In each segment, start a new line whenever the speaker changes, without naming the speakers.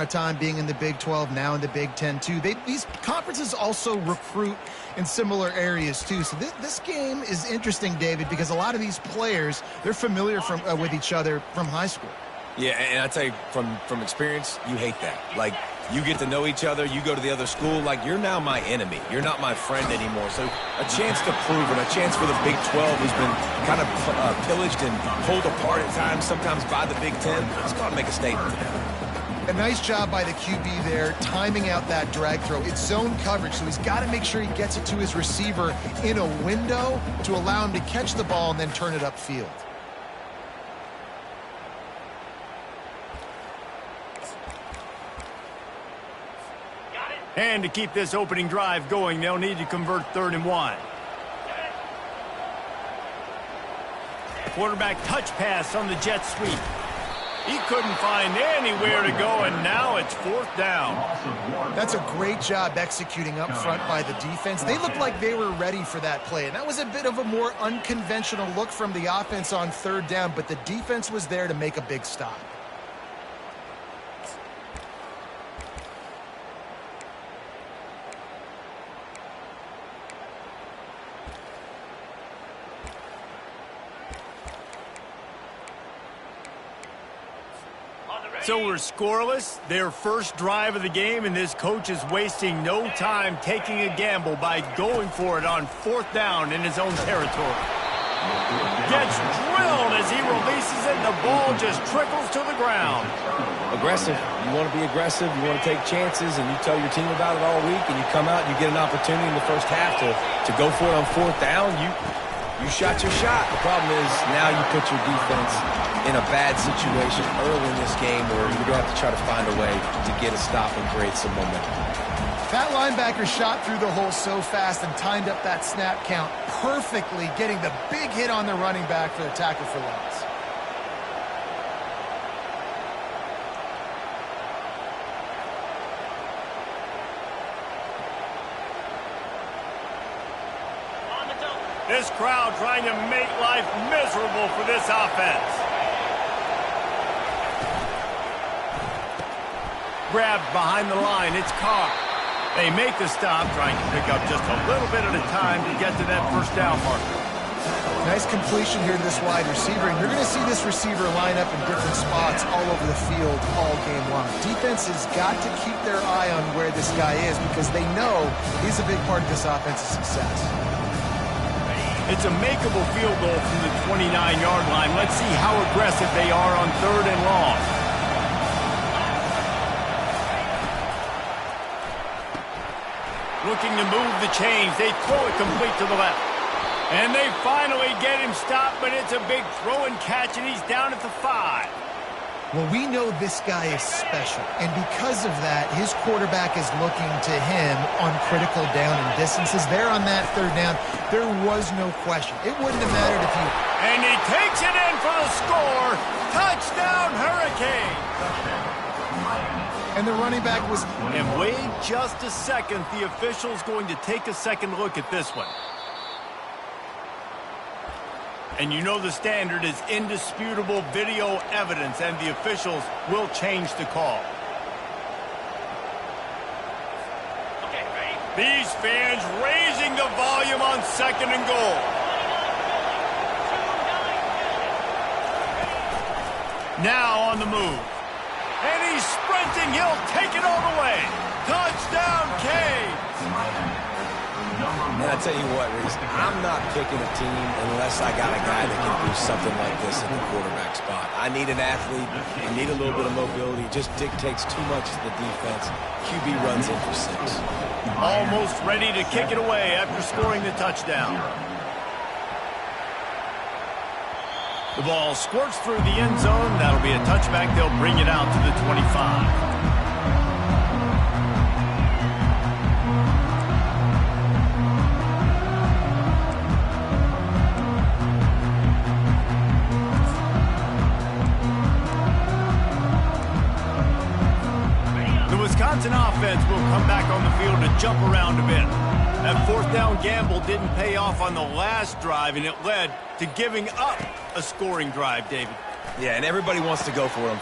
of time being in the Big 12, now in the Big 10 too. These conferences also recruit in similar areas too. So this game is interesting, David, because a lot of these players, they're familiar with each other from high school.
Yeah, and I tell you from experience, you hate that. Like, you get to know each other, you go to the other school, like, you're now my enemy. You're not my friend anymore. So a chance to prove it, a chance for the Big 12, who's been kind of pillaged and pulled apart at times, sometimes by the Big 10. Let's go out and make a statement.
A nice job by the QB there, timing out that drag throw. It's zone coverage, so he's got to make sure he gets it to his receiver in a window to allow him to catch the ball and then turn it upfield.
And to keep this opening drive going, they'll need to convert 3rd and 1. Quarterback touch pass on the jet sweep. He couldn't find anywhere to go, and now it's 4th down.
That's a great job executing up front by the defense. They looked like they were ready for that play, and that was a bit of a more unconventional look from the offense on 3rd down, but the defense was there to make a big stop.
So we're scoreless, their first drive of the game, and this coach is wasting no time taking a gamble by going for it on 4th down in his own territory. Gets drilled as he releases it, and the ball just trickles to the ground.
Aggressive. You want to be aggressive, you want to take chances, and you tell your team about it all week, and you come out and you get an opportunity in the first half to go for it on 4th down. You shot your shot. The problem is now you put your defense in a bad situation early in this game where you're going to have to try to find a way to get a stop and create some momentum.
That linebacker shot through the hole so fast and timed up that snap count perfectly, getting the big hit on the running back for the tackle for loss.
This crowd trying to make life miserable for this offense. Grabbed behind the line, it's Carr. They make the stop, trying to pick up just a little bit at a time to get to that 1st down marker.
Nice completion here to this wide receiver, and you're going to see this receiver line up in different spots all over the field all game long. Defense has got to keep their eye on where this guy is because they know he's a big part of this offense's success.
It's a makeable field goal from the 29-yard line. Let's see how aggressive they are on 3rd and long. Looking to move the chains. They throw it complete to the left. And they finally get him stopped, but it's a big throw and catch, and he's down at the 5.
Well, we know this guy is special, and because of that, his quarterback is looking to him on critical down and distances. There on that 3rd down, there was no question. It wouldn't have mattered if he...
And he takes it in for the score. Touchdown, Hurricane.
And the running back was...
And wait just a second. The official's going to take a second look at this one. And you know the standard is indisputable video evidence, and the officials will change the call. Okay, ready? These fans raising the volume on 2nd and goal. Now on the move. And he's sprinting. He'll take it all the way. Touchdown, Canes.
And I tell you what, Reese, I'm not picking a team unless I got a guy that can do something like this at the quarterback spot. I need an athlete. I need a little bit of mobility. It just dictates too much to the defense. QB runs in for 6.
Almost ready to kick it away after scoring the touchdown. The ball squirts through the end zone. That'll be a touchback. They'll bring it out to the 25. Wisconsin offense will come back on the field to jump around a bit. That 4th down gamble didn't pay off on the last drive, and it led to giving up a scoring drive, David.
Yeah, and everybody wants to go for him.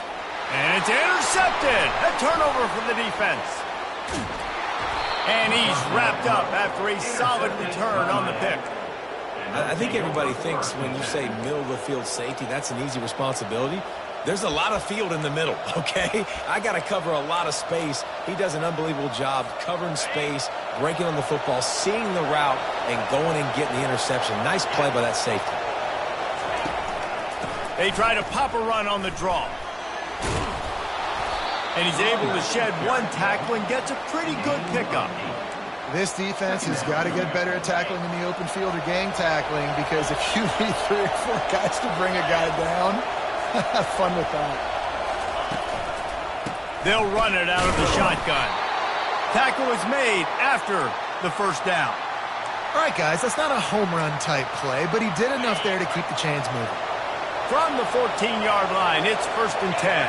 And it's intercepted. A turnover for the defense. And he's wrapped up after a solid return on the pick.
I think everybody thinks when you say middle of the field safety, that's an easy responsibility. There's a lot of field in the middle, okay? I got to cover a lot of space. He does an unbelievable job covering space, breaking on the football, seeing the route, and going and getting the interception. Nice play by that safety.
They try to pop a run on the draw. And he's able to shed one tackle and gets a pretty good pickup.
This defense has got to get better at tackling in the open field or gang tackling, because if you need 3 or 4 guys to bring a guy down, have fun with that.
They'll run it out of the shotgun. Tackle is made after the first down.
All right, guys, that's not a home run type play, but he did enough there to keep the chains moving.
From the 14-yard line, it's 1st and 10.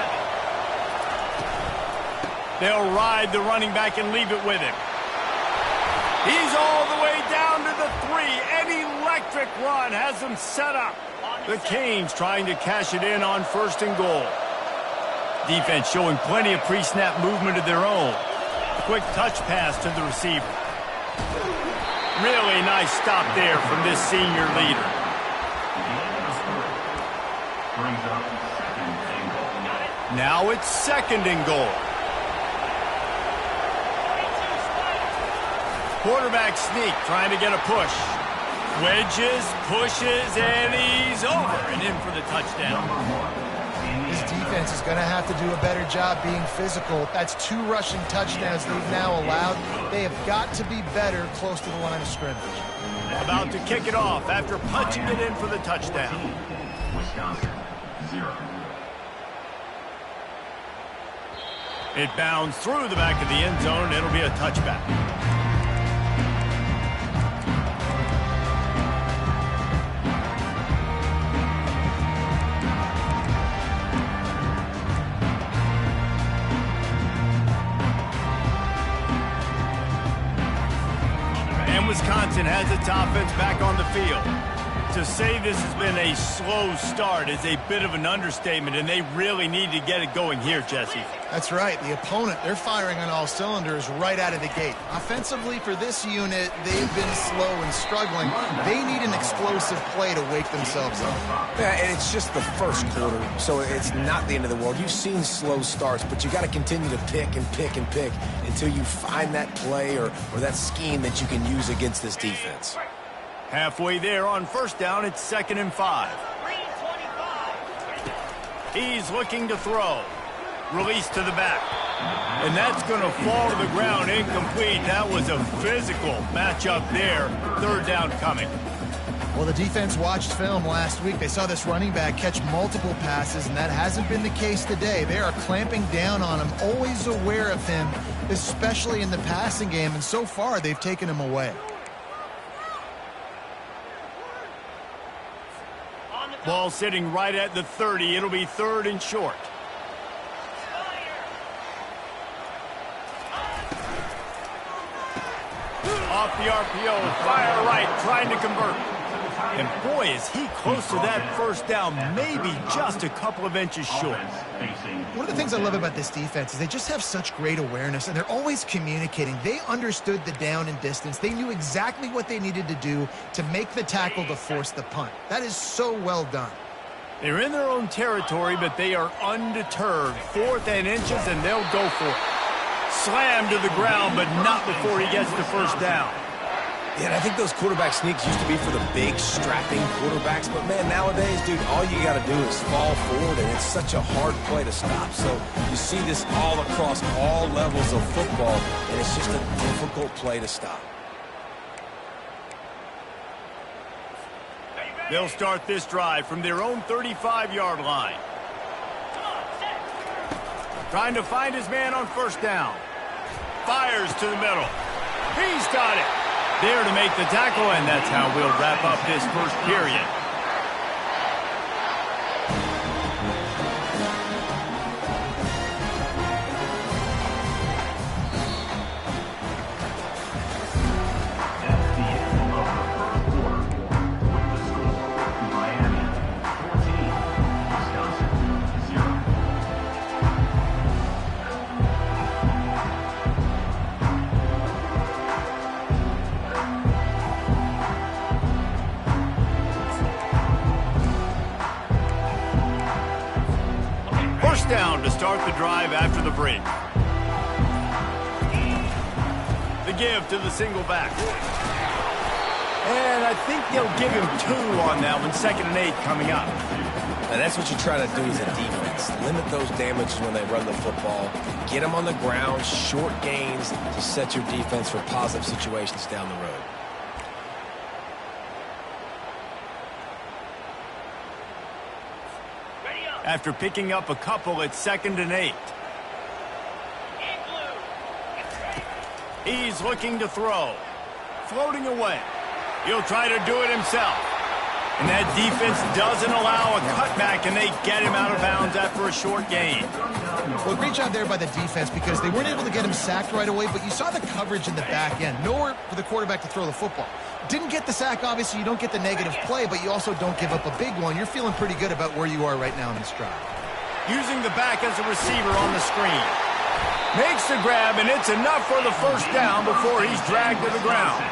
They'll ride the running back and leave it with him. He's all the way down to the 3. An electric run has him set up. The Canes trying to cash it in on 1st and goal. Defense showing plenty of pre-snap movement of their own. Quick touch pass to the receiver. Really nice stop there from this senior leader. Now it's 2nd and goal. Quarterback sneak, trying to get a push. Wedges, pushes, and he's over and in for the touchdown.
This defense is going to have to do a better job being physical. That's 2 rushing touchdowns they've now allowed. They have got to be better close to the line of scrimmage.
About to kick it off after punching it in for the touchdown.
Wisconsin, 0.
It bounds through the back of the end zone. It'll be a touchback. Wisconsin has its offense back on the field. To say this has been a slow start is a bit of an understatement, and they really need to get it going here, Jesse.
That's right. The opponent, they're firing on all cylinders right out of the gate. Offensively, for this unit, they've been slow and struggling. They need an explosive play to wake themselves up.
Yeah, and it's just the first quarter, so it's not the end of the world. You've seen slow starts, but you got to continue to pick and pick and pick until you find that play or that scheme that you can use against this defense.
Halfway there on 1st down, it's 2nd and 5. He's looking to throw. Release to the back. And that's going to fall to the ground incomplete. That was a physical matchup there. 3rd down coming.
Well, the defense watched film last week. They saw this running back catch multiple passes, and that hasn't been the case today. They are clamping down on him, always aware of him, especially in the passing game, and so far they've taken him away.
Ball sitting right at the 30. It'll be 3rd and short. Off the RPO, fire right, trying to convert. And boy, is he close to that 1st down, maybe just a couple of inches short.
One of the things I love about this defense is they just have such great awareness, and they're always communicating. They understood the down and distance. They knew exactly what they needed to do to make the tackle to force the punt. That is so well done.
They're in their own territory, but they are undeterred. 4th and inches, and they'll go for it. Slammed to the ground, but not before he gets the 1st down.
Yeah, and I think those quarterback sneaks used to be for the big, strapping quarterbacks. But, man, nowadays, dude, all you got to do is fall forward, and it's such a hard play to stop. So you see this all across all levels of football, and it's just a difficult play to stop.
They'll start this drive from their own 35-yard line. Trying to find his man on 1st down. Fires to the middle. He's got it. There to make the tackle, and that's how we'll wrap up this 1st period. down to start the drive after the break. The give to the single back. And I think they'll give him 2 on that one. 2nd and 8 coming up.
And that's what you try to do as a defense. Limit those damages when they run the football. Get them on the ground, short gains to set your defense for positive situations down the road.
After picking up a couple at 2nd and 8. He's looking to throw. Floating away. He'll try to do it himself. And that defense doesn't allow a cutback, and they get him out of bounds after a short gain.
Well, great job there by the defense because they weren't able to get him sacked right away, but you saw the coverage in the back end. Nowhere for the quarterback to throw the football. Didn't get the sack, obviously. You don't get the negative play, but you also don't give up a big one. You're feeling pretty good about where you are right now in this drive.
Using the back as a receiver on the screen. Makes the grab, and it's enough for the first down before he's dragged to the ground.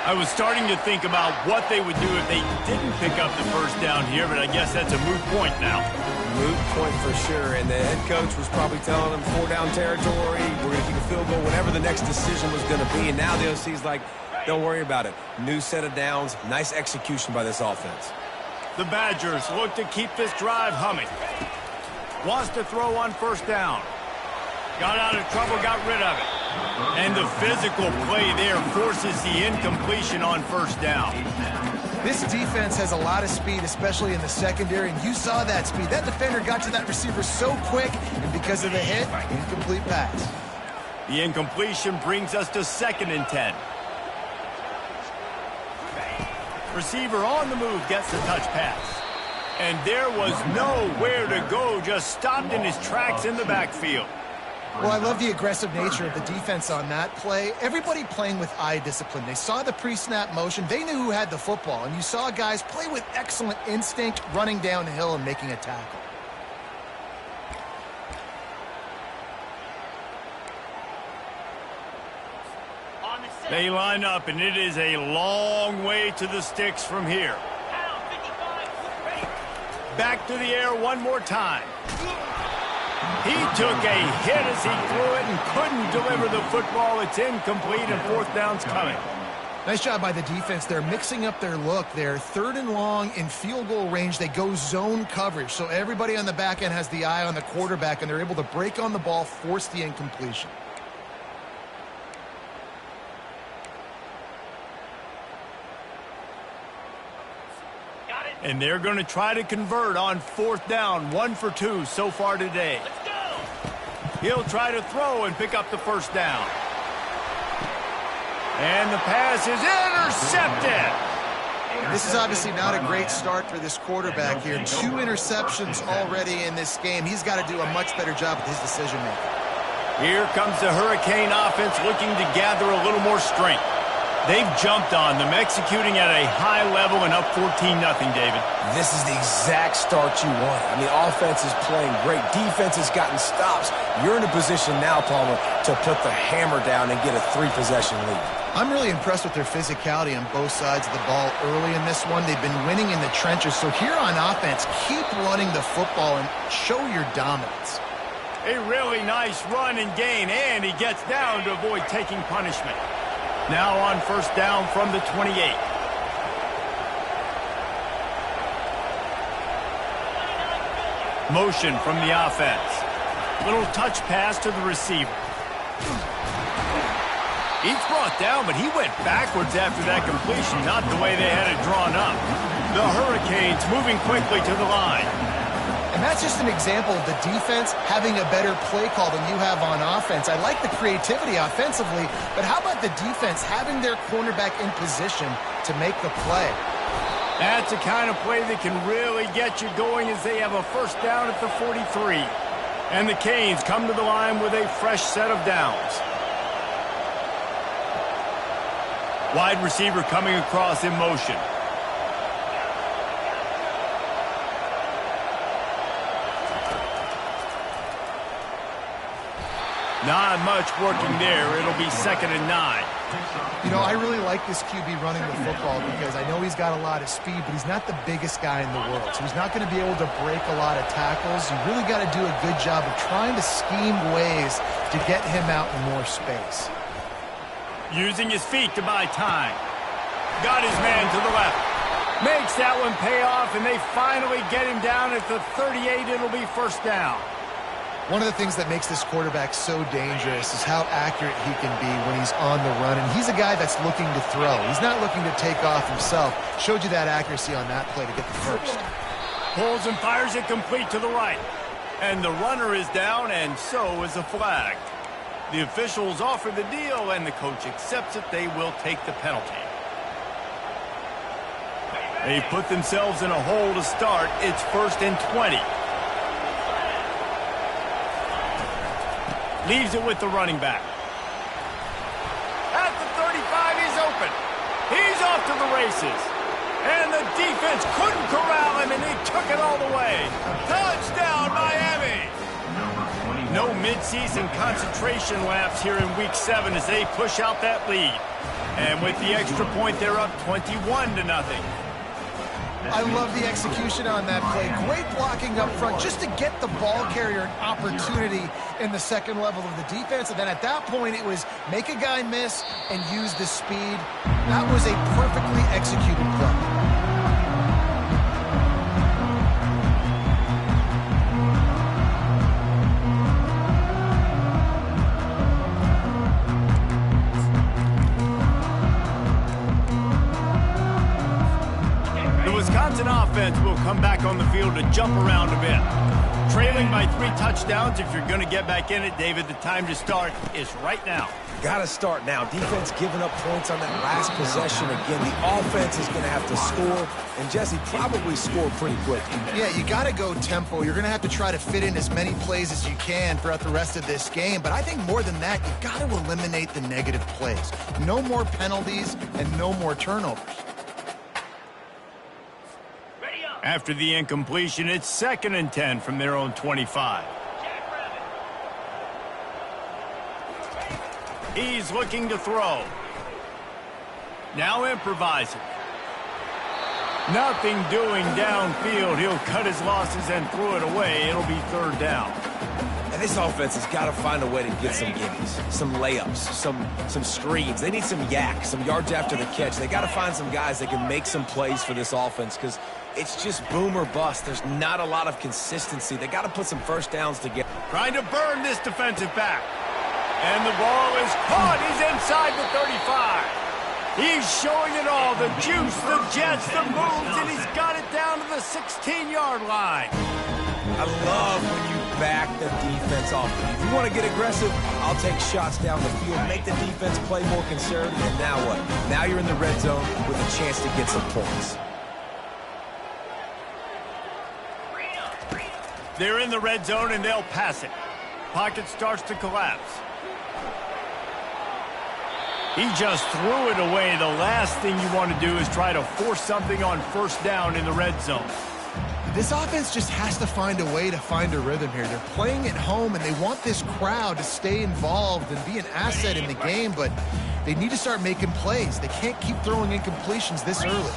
I was starting to think about what they would do if they didn't pick up the first down here, but I guess that's a moot point now.
Moot point for sure, and the head coach was probably telling them 4-down territory, we're going to kick a field goal, whatever the next decision was going to be, and now the OC's like, don't worry about it. New set of downs, nice execution by this offense.
The Badgers look to keep this drive humming. Wants to throw on first down. Got out of trouble, got rid of it. And the physical play there forces the incompletion on first down.
This defense has a lot of speed, especially in the secondary, and you saw that speed. That defender got to that receiver so quick, and because of the hit, incomplete pass.
The incompletion brings us to 2nd and 10. Receiver on the move gets the touch pass. And there was nowhere to go, just stopped in his tracks in the backfield.
Well, I love the aggressive nature of the defense on that play. Everybody playing with eye discipline. They saw the pre-snap motion. They knew who had the football. And you saw guys play with excellent instinct, running downhill and making a tackle.
They line up, and it is a long way to the sticks from here. Back to the air one more time. He took a hit as he threw it and couldn't deliver the football. It's incomplete, and 4th down's coming.
Nice job by the defense. They're mixing up their look. They're 3rd and long in field goal range. They go zone coverage. So everybody on the back end has the eye on the quarterback, and they're able to break on the ball, force the incompletion.
And they're going to try to convert on 4th down. 1 for 2 so far today. He'll try to throw and pick up the first down. And the pass is intercepted.
This is obviously not a great start for this quarterback here. 2 interceptions already in this game. He's got to do a much better job with his decision-making.
Here comes the Hurricane offense looking to gather a little more strength. They've jumped on them, executing at a high level and up 14-0, David.
This is the exact start you want. I mean, offense is playing great. Defense has gotten stops. You're in a position now, Palmer, to put the hammer down and get a 3-possession lead.
I'm really impressed with their physicality on both sides of the ball early in this one. They've been winning in the trenches. So here on offense, keep running the football and show your dominance.
A really nice run and gain, and he gets down to avoid taking punishment. Now on first down from the 28. Motion from the offense. Little touch pass to the receiver. He's brought down, but he went backwards after that completion, not the way they had it drawn up. The Hurricanes moving quickly to the line.
And that's just an example of the defense having a better play call than you have on offense. I like the creativity offensively, but how about the defense having their cornerback in position to make the play?
That's the kind of play that can really get you going as they have a first down at the 43. And the Canes come to the line with a fresh set of downs. Wide receiver coming across in motion. Not much working there. It'll be 2nd and 9.
You know, I really like this QB running the football because I know he's got a lot of speed, but he's not the biggest guy in the world. So he's not going to be able to break a lot of tackles. You really got to do a good job of trying to scheme ways to get him out in more space.
Using his feet to buy time. Got his man to the left. Makes that one pay off, and they finally get him down at the 38. It'll be 1st down.
One of the things that makes this quarterback so dangerous is how accurate he can be when he's on the run. And he's a guy that's looking to throw. He's not looking to take off himself. Showed you that accuracy on that play to get the first.
Pulls and fires it complete to the right. And the runner is down, and so is a flag. The officials offer the deal, and the coach accepts it. They will take the penalty. They put themselves in a hole to start. It's 1st and 20. Leaves it with the running back. At the 35, he's open. He's off to the races. And the defense couldn't corral him, and he took it all the way. Touchdown, Miami! No midseason concentration laps here in Week 7 as they push out that lead. And with the extra point, they're up 21-0.
I love the execution on that play. Great blocking up front just to get the ball carrier an opportunity in the second level of the defense. And then at that point, it was make a guy miss and use the speed. That was a perfectly executed play.
Wisconsin offense will come back on the field to jump around a bit. Trailing by 3 touchdowns. If you're going to get back in it, David, the time to start is right now.
Got to start now. Defense giving up points on that last possession again. The offense is going to have to score, and Jesse probably score pretty quick.
Yeah, you got to go tempo. You're going to have to try to fit in as many plays as you can throughout the rest of this game. But I think more than that, you got to eliminate the negative plays. No more penalties and no more turnovers.
After the incompletion, it's 2nd and 10 from their own 25. He's looking to throw. Now improvising. Nothing doing downfield. He'll cut his losses and throw it away. It'll be 3rd down.
And this offense has got to find a way to get some gimmies, some layups, some screens. They need some yak, some yards after the catch. They got to find some guys that can make some plays for this offense because it's just boom or bust. There's not a lot of consistency. They got to put some 1st downs together.
Trying to burn this defensive back. And the ball is caught. He's inside the 35. He's showing it all. The juice, the jets, the moves, and he's got it down to the 16-yard line.
I love when you back the defense off. If you want to get aggressive, I'll take shots down the field, make the defense play more conservative, and now what? Now you're in the red zone with a chance to get some points.
They're in the red zone, and they'll pass it. Pocket starts to collapse. He just threw it away. The last thing you want to do is try to force something on 1st down in the red zone.
This offense just has to find a way to find a rhythm here. They're playing at home, and they want this crowd to stay involved and be an asset in the game, but they need to start making plays. They can't keep throwing incompletions this early.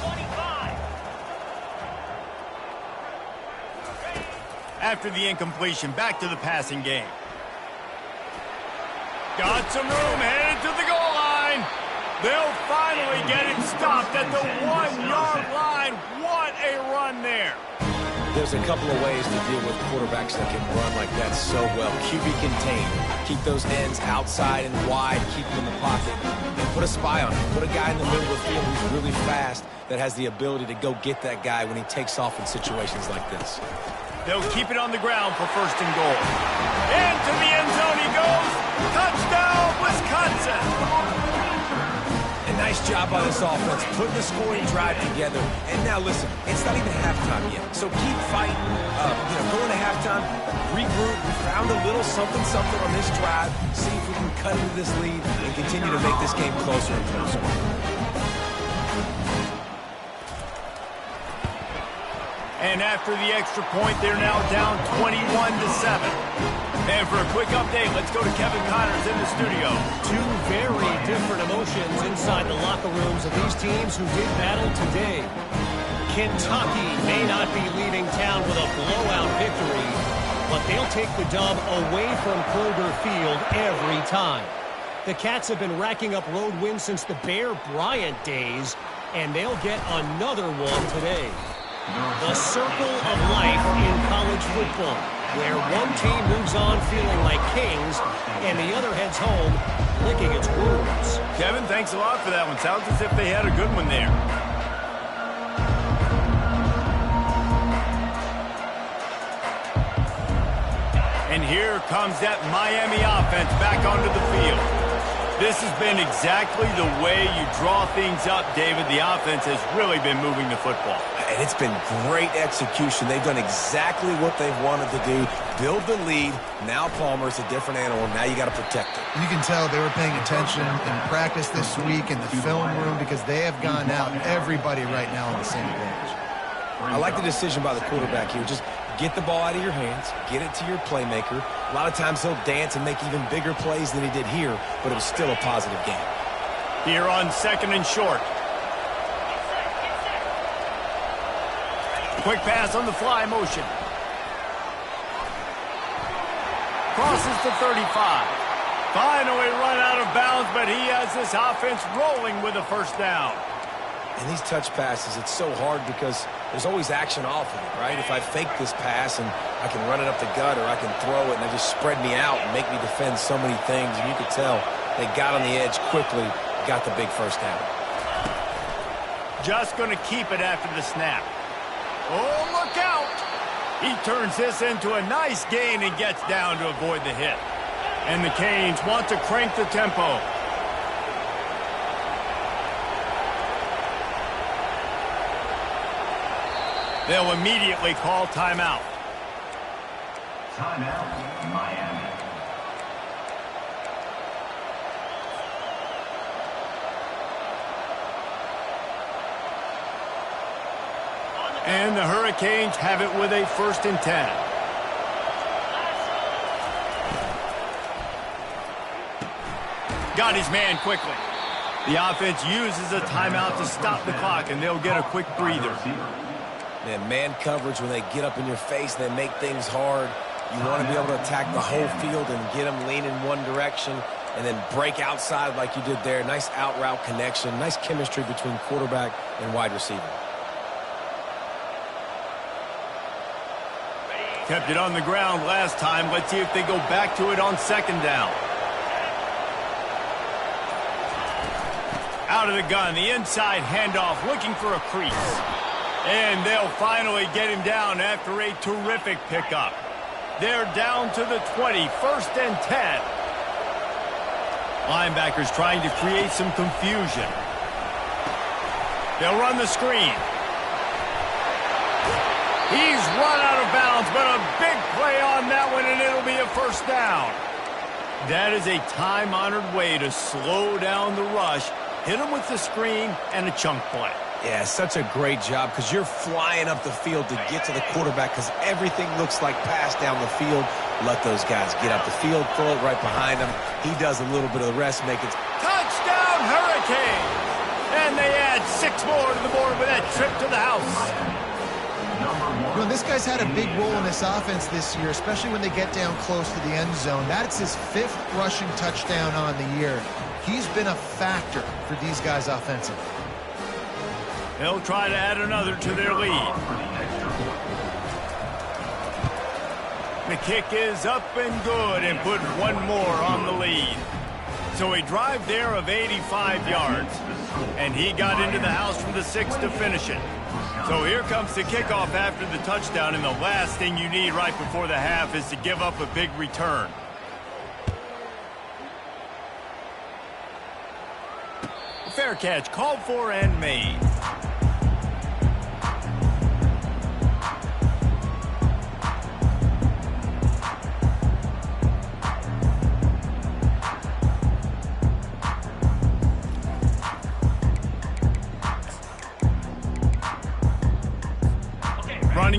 After the incompletion, back to the passing game. Got some room, headed to the goal line. They'll finally get it stopped at the 1-yard line. What a run there.
There's a couple of ways to deal with quarterbacks that can run like that so well. QB contained. Keep those ends outside and wide. Keep them in the pocket. And put a spy on him. Put a guy in the middle of the field who's really fast that has the ability to go get that guy when he takes off in situations like this.
They'll keep it on the ground for 1st and goal. Into the end zone he goes. Touchdown, Wisconsin.
A nice job by this offense, putting the scoring drive together. And now listen, it's not even halftime yet. So keep fighting, going to halftime, regroup. We found a little something on this drive. See if we can cut into this lead and continue to make this game closer and closer.
And after the extra point, they're now down 21-7. And for a quick update, let's go to Kevin Connors in the studio.
Two very different emotions inside the locker rooms of these teams who did battle today. Kentucky may not be leaving town with a blowout victory, but they'll take the dub away from Kroger Field every time. The Cats have been racking up road wins since the Bear Bryant days, and they'll get another one today. The circle of life in college football, where one team moves on feeling like kings, and the other heads home licking its wounds.
Kevin, thanks a lot for that one. Sounds as if they had a good one there. And here comes that Miami offense back onto the field. This has been exactly the way you draw things up, David. The offense has really been moving the football.
And it's been great execution. They've done exactly what they've wanted to do. Build the lead. Now Palmer's a different animal. Now you got to protect it.
You can tell they were paying attention in practice this week in the film room because they have gone out, everybody right now on the same page.
I like the decision by the quarterback here. Just get the ball out of your hands, get it to your playmaker. A lot of times he'll dance and make even bigger plays than he did here, but it was still a positive game.
Here on second and short. Quick pass on the fly motion. Crosses to 35. Finally run out of bounds, but he has this offense rolling with a first down.
And these touch passes, it's so hard because there's always action off of it, right? If I fake this pass and I can run it up the gut or I can throw it and they just spread me out and make me defend so many things, and you could tell they got on the edge quickly, got the big first down.
Just going to keep it after the snap. Oh, look out! He turns this into a nice gain and gets down to avoid the hit. And the Canes want to crank the tempo. They'll immediately call timeout.
Timeout, Miami.
And the Hurricanes have it with a 1st and 10. Got his man quickly. The offense uses a timeout to stop the clock, and they'll get a quick breather.
Man coverage, when they get up in your face, they make things hard. You want to be able to attack the whole field and get them leaning one direction and then break outside like you did there. Nice out route connection, nice chemistry between quarterback and wide receiver.
Kept it on the ground last time. Let's see if they go back to it on 2nd down. Out of the gun, the inside handoff, looking for a crease. And they'll finally get him down after a terrific pickup. They're down to the 20, 1st and 10. Linebackers trying to create some confusion. They'll run the screen. He's run out of bounds, but a big play on that one, and it'll be a 1st down. That is a time-honored way to slow down the rush, hit him with the screen, and a chunk play.
Yeah, such a great job because you're flying up the field to get to the quarterback because everything looks like pass down the field. Let those guys get up the field, throw it right behind him. He does a little bit of the rest, make it.
Touchdown, Hurricanes! And they add 6 more to the board with that trip to the house.
You know, this guy's had a big role in this offense this year, especially when they get down close to the end zone. That's his 5th rushing touchdown on the year. He's been a factor for these guys offensively.
They'll try to add another to their lead. The kick is up and good and put one more on the lead. So a drive there of 85 yards. And he got into the house from the 6 to finish it. So here comes the kickoff after the touchdown, and the last thing you need right before the half is to give up a big return. Fair catch called for and made.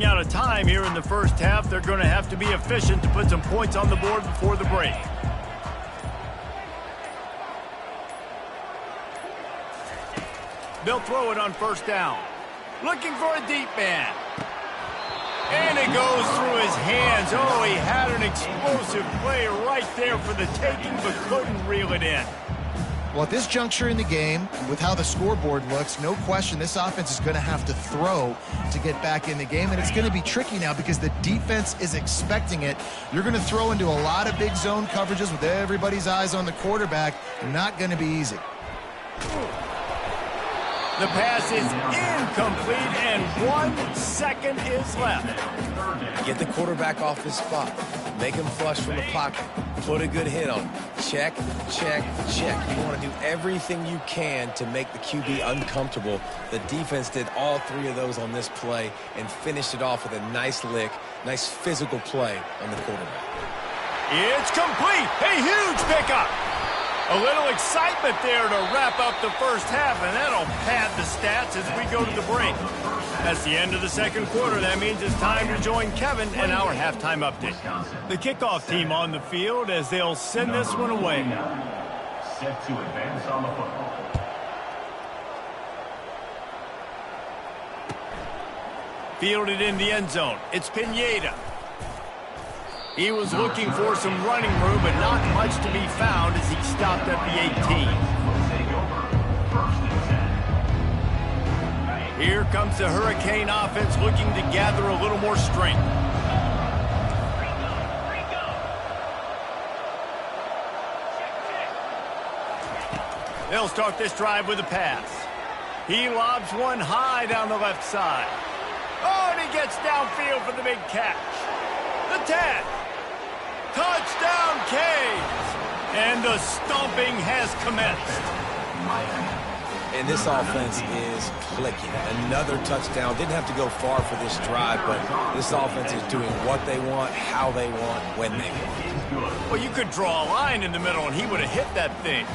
running out of time here in the first half. They're going to have to be efficient to put some points on the board before the break. They'll throw it on first down. Looking for a deep man. And it goes through his hands. Oh, he had an explosive play right there for the taking, but couldn't reel it in.
Well, at this juncture in the game, with how the scoreboard looks, no question this offense is going to have to throw to get back in the game, and it's going to be tricky now because the defense is expecting it. You're going to throw into a lot of big zone coverages with everybody's eyes on the quarterback. Not going to be easy.
The pass is incomplete, and 1 second is left.
Get the quarterback off his spot. Make him flush from the pocket. Put a good hit on him. Check, check, check. You want to do everything you can to make the QB uncomfortable. The defense did all 3 of those on this play and finished it off with a nice lick, nice physical play on the quarterback.
It's complete. A huge pickup. A little excitement there to wrap up the first half, and that'll pad the stats as we go to the break. That's the end of the second quarter. That means it's time to join Kevin and our halftime update. The kickoff team on the field as they'll send this one away.
Set to advance on the football.
Fielded in the end zone. It's Pineda. He was looking for some running room, but not much to be found as he stopped at the 18. Here comes the Hurricane offense looking to gather a little more strength. They'll start this drive with a pass. He lobs one high down the left side. Oh, and he gets downfield for the big catch. The 10. Touchdown, Canes! And the stomping has commenced.
And this offense is clicking. Another touchdown. Didn't have to go far for this drive, but this offense is doing what they want, how they want, when they want.
Well, you could draw a line in the middle, and he would have hit that thing.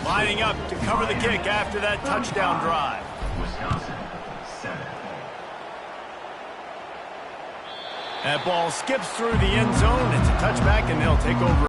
Lining up to cover the kick after that touchdown drive.
Wisconsin, 7.
That ball skips through the end zone. It's a touchback, and they'll take over.